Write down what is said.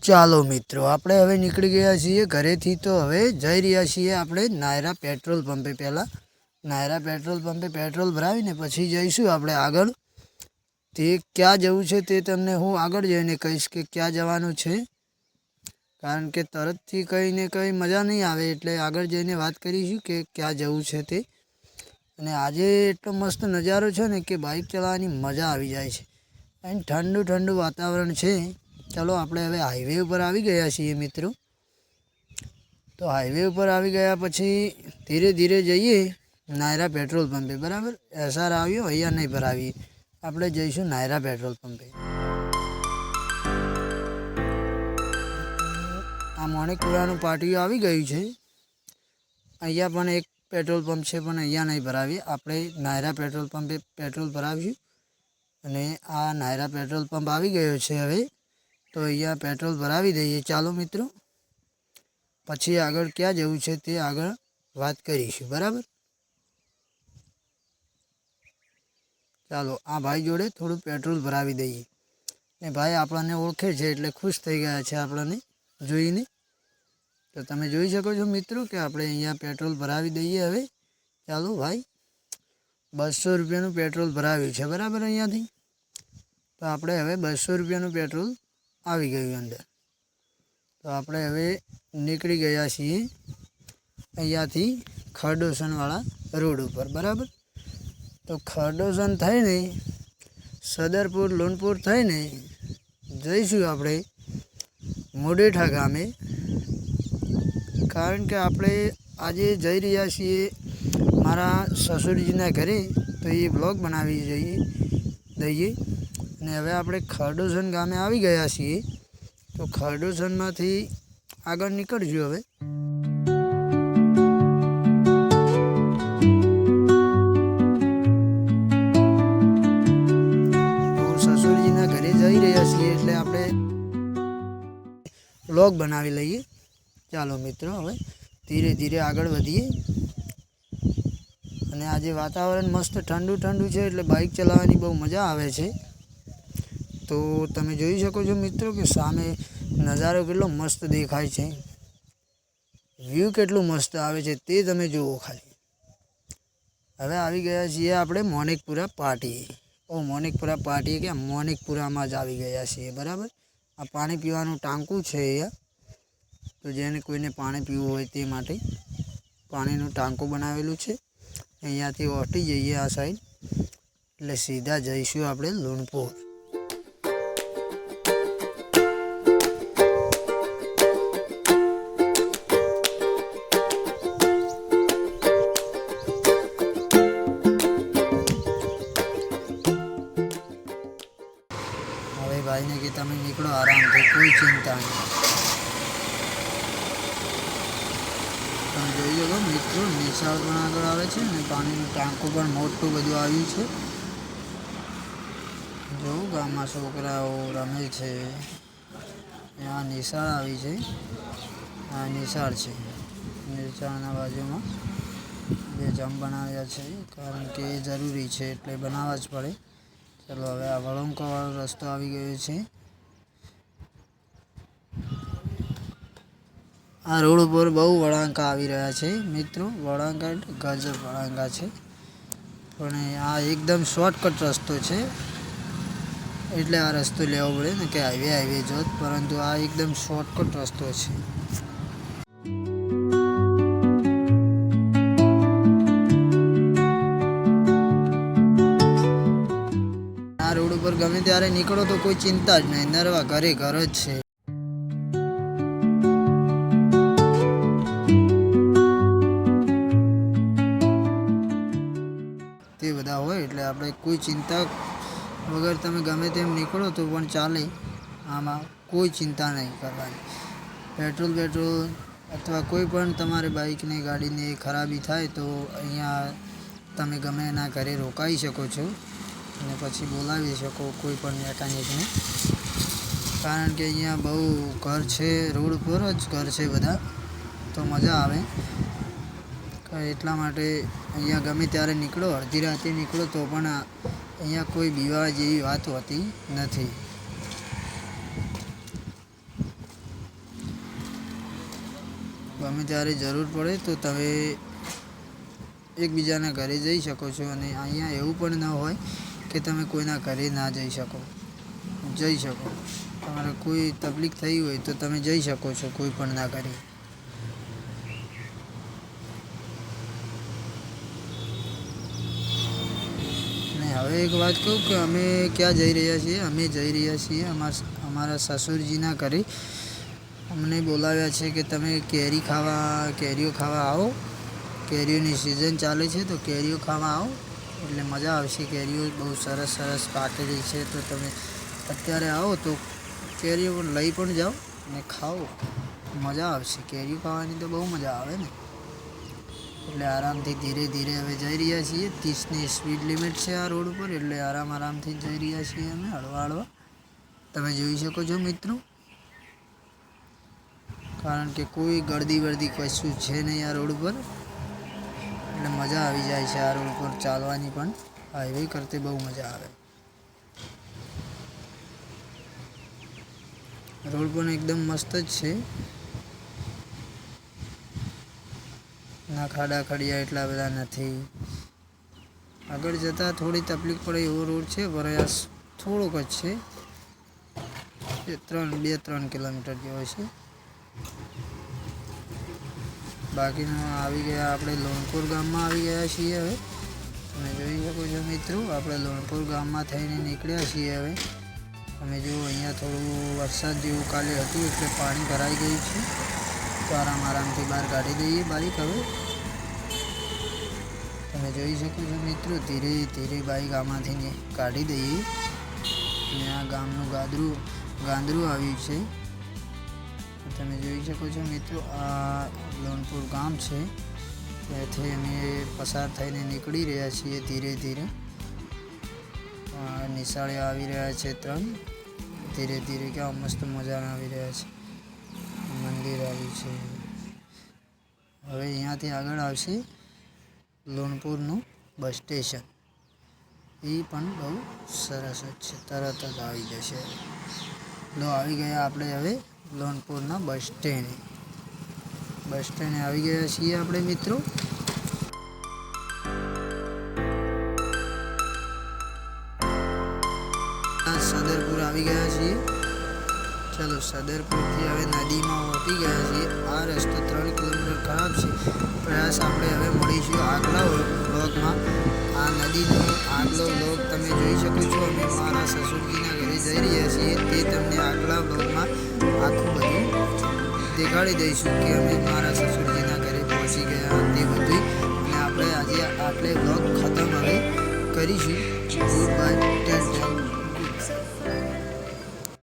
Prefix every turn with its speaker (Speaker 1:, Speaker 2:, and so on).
Speaker 1: ચાલો મિત્રો, આપણે હવે નીકળી ગયા છીએ ઘરેથી. તો હવે જઈ રહ્યા છીએ આપણે નાયરા પેટ્રોલ પંપે. પહેલાં નાયરા પેટ્રોલ પંપે પેટ્રોલ ભરાવીને પછી જઈશું આપણે આગળ. તે ક્યાં જવું છે તે તમને હું આગળ જઈને કહીશ કે ક્યાં જવાનું છે, કારણ કે તરતથી કંઈને કંઈ મજા નહીં આવે. એટલે આગળ જઈને વાત કરીશું કે ક્યાં જવું છે તે. અને આજે એટલો મસ્ત નજારો છે ને કે બાઇક ચલાવવાની મજા આવી જાય છે. અને ઠંડુ ઠંડુ વાતાવરણ છે. ચાલો આપણે હવે હાઈવે ઉપર આવી ગયા છીએ મિત્રો. તો હાઈવે ઉપર આવી ગયા પછી ધીરે ધીરે જઈએ નાયરા પેટ્રોલ પંપે. બરાબર, એસઆર આવ્યો, અહીંયા નહીં ભરાવીએ, આપણે જઈશું નાયરા પેટ્રોલ પંપે. આ મોણેકપુરાનું પાટિયું આવી ગયું છે. અહીંયા પણ એક પેટ્રોલ પંપ છે, પણ અહીંયા નહીં ભરાવીએ, આપણે નાયરા પેટ્રોલ પંપે પેટ્રોલ ભરાવીશું. અને આ નાયરા પેટ્રોલ પંપ આવી ગયો છે હવે. તો અહીંયા પેટ્રોલ ભરાવી દઈએ. ચાલો મિત્રો, પછી આગળ ક્યાં જવું છે તે આગળ વાત કરીશું. બરાબર, ચાલો આ ભાઈ જોડે થોડું પેટ્રોલ ભરાવી દઈએ. ને ભાઈ આપણને ઓળખે છે એટલે ખુશ થઈ ગયા છે આપણને જોઈને. તો તમે જોઈ શકો છો મિત્રો કે આપણે અહીંયા પેટ્રોલ ભરાવી દઈએ હવે. ચાલો ભાઈ, 200 રૂપિયાનું પેટ્રોલ ભરાવ્યું છે. બરાબર, અહીંયાથી તો આપણે હવે 200 રૂપિયાનું પેટ્રોલ આવી ગયું અંદર. તો આપણે હવે નીકળી ગયા છીએ અહીંયાથી ખરડોસનવાળા રોડ ઉપર. બરાબર, તો ખરડોસન થઈને સદરપુર લોનપુર થઈને જઈશું આપણે મોડેઠા ગામે, કારણ કે આપણે આજે જઈ રહ્યા છીએ મારા સસુરજીના ઘરે. તો એ બ્લોગ બનાવી દઈએ. અને હવે આપણે ખરડોસન ગામે આવી ગયા છીએ. તો ખરડોસનમાંથી આગળ નીકળશું હવે. તો સસુરજીના ઘરે જઈ રહ્યા છીએ એટલે આપણે બ્લોગ બનાવી લઈએ. ચાલો મિત્રો, હવે ધીરે ધીરે આગળ વધીએ. અને આજે વાતાવરણ મસ્ત ઠંડુ ઠંડુ છે એટલે બાઇક ચલાવવાની બહુ મજા આવે છે. તો તમે જોઈ શકો છો મિત્રો કે સામે નજારો કેટલો મસ્ત દેખાય છે, વ્યૂ કેટલું મસ્ત આવે છે તે તમે જુઓ ખાલી. હવે આવી ગયા છીએ આપણે મોણેકપુરા પાટીએ. મોણેકપુરા પાટીએ કે મોણેકપુરામાં જ આવી ગયા છીએ. બરાબર, આ પાણી પીવાનું ટાંકું છે અહીંયા. તો જેને કોઈને પાણી પીવું હોય તે માટે પાણીનું ટાંકું બનાવેલું છે. અહીંયાથી ઓટી જઈએ આ સાઈડ એટલે સીધા જઈશું આપણે લુણપુર. હવે ભાઈને કે તમે નીકળો આરામથી, કોઈ ચિંતા નહીં. તમે જોઈ શકો મિત્રો, નિશાળ પણ આગળ આવે છે અને પાણીનું ટાંકું પણ મોટું બધું આવ્યું છે. જો ગામમાં છોકરાઓ રમે છે. આ નિશાળ આવી છે, આ નિશાળ છે. નિશાળના બાજુમાં બે જમ બનાવ્યા છે, કારણ કે એ જરૂરી છે એટલે બનાવવા જ પડે. ચલો હવે આ વળંકોવાળો રસ્તો આવી ગયો છે. આ રોડ ઉપર બહુ વળાંકા આવી રહ્યા છે મિત્રો. વળાંકા ગજબ વળાંકા છે, પણ આ એકદમ શોર્ટકટ રસ્તો છે એટલે આ રસ્તો લેવો પડે ને કે હાઈવે જોત, પરંતુ આ એકદમ શોર્ટકટ રસ્તો છે. આ રોડ ઉપર ગમે ત્યારે નીકળો તો કોઈ ચિંતા જ નહીં, નરવા ઘરે ઘર જ છે. તે બધા હોય એટલે આપણે કોઈ ચિંતા વગર તમે ગમે તેમ નીકળો તો પણ ચાલે. આમાં કોઈ ચિંતા નહીં કરવાની. પેટ્રોલ અથવા કોઈ પણ તમારે બાઇકની ગાડીની ખરાબી થાય તો અહીંયા તમે ગમે એના ઘરે રોકાઈ શકો છો અને પછી બોલાવી શકો કોઈ પણ મેકેનિકને, કારણ કે અહીંયા બહુ ઘર છે, રોડ પર જ ઘર છે બધા, તો મજા આવે. એટલા માટે અહીંયા ગમે ત્યારે નીકળો, અડધી રાતે નીકળો તો પણ અહીંયા કોઈ બીવા જેવી વાત હોતી નથી. ગમે ત્યારે જરૂર પડે તો તમે એકબીજાના ઘરે જઈ શકો છો. અને અહીંયા એવું પણ ન હોય કે તમે કોઈના ઘરે ના જઈ શકો. તમારે કોઈ તકલીફ થઈ હોય તો તમે જઈ શકો છો કોઈ પણ ના ઘરે. અને હવે એક વાત કહું કે અમે ક્યાં જઈ રહ્યા છીએ. અમે જઈ રહ્યા છીએ અમારા સસુરજીના ઘરે. અમને બોલાવ્યા છે કે તમે કેરીઓ ખાવા આવો. કેરીઓની સિઝન ચાલે છે તો કેરીઓ ખાવા આવો એટલે મજા આવશે. કેરીઓ બહુ સરસ પાકેલી છે તો તમે અત્યારે આવો તો કેરીઓ પણ લઈ પણ જાઓ અને ખાઓ, મજા આવશે. કેરીઓ ખાવાની તો બહુ મજા આવે ને. એટલે આરામથી ધીરે ધીરે હવે જઈ રહ્યા છીએ. 30ની સ્પીડ લિમિટ છે આ રોડ ઉપર, એટલે આરામથી જઈ રહ્યા છીએ અમે હળવા. તમે જોઈ શકો છો મિત્રો, કારણ કે કોઈ ગળદી વળદી કશું છે નહીં આ રોડ ઉપર. એટલે મજા આવી જાય છે આ રોડ પર ચાલવાની પણ. હાઈવે કરતે બહુ મજા આવે. રોડ પણ એકદમ મસ્ત જ છે. ના ખાડા ખડિયા એટલા બધા નથી. આગળ જતાં થોડી તકલીફ પડે એવો રોડ છે. પ્રયાસ થોડોક જ છે, 2-3 કિલોમીટર જેવો છે. બાકીનું આવી ગયા આપણે લોનપુર ગામમાં આવી ગયા છીએ. હવે તમે જોઈ શકો છો મિત્રો, આપણે લોનપુર ગામમાં થઈને નીકળ્યા છીએ. હવે તમે જો અહીંયા થોડું વરસાદ જેવું કાલે હતું એટલે પાણી ભરાઈ ગયું છે. તો આરામથી બહાર કાઢી દઈએ બાઈક. હવે તમે જોઈ શકો છો મિત્રો, ધીરે ધીરે બાઈક આમાંથી કાઢી દઈએ. અને આ ગામનું ગાંદરું આવ્યું છે. તમે જોઈ શકો છો મિત્રો, આ લોનપુર ગામ છે. ત્યાંથી અમે પસાર થઈને નીકળી રહ્યા છીએ ધીરે ધીરે. નિશાળે આવી રહ્યા છે 3. ધીરે ધીરે કેવા મસ્ત મજાના આવી રહ્યા છે. મંદિર આવ્યું છે. હવે અહીંયાથી આગળ આવશે લોનપુરનું બસ સ્ટેશન. એ પણ બહુ સરસ જ છે, તરત જ આવી જશે. આવી ગયા આપણે હવે લોનપુરના બસ સ્ટેન્ડે આવી ગયા છીએ આપણે મિત્રો. સદરપુર આવી ગયા છીએ. ચાલો, સદરપુરથી હવે નદીમાં પહોંચી ગયા છીએ. આ રસ્તો 3 કિલોમીટર ખરાબ છે. પ્રયાસ આપણે હવે મળીશું આગલા બ્લોગમાં. આ નદીનો આગલો બ્લોગ તમે જોઈ શકો છો. અમે મારા સસુરજીના ઘરે જઈ રહ્યા છીએ તે તમને આગલા બ્લોગમાં આખું બધું દેખાડી દઈશું કે અમે મારા સસુરજીના ઘરે પહોંચી ગયા તે બધું. અને આપણે આજે આટલે બ્લોગ ખતમ હવે કરીશું. Good bye, take care.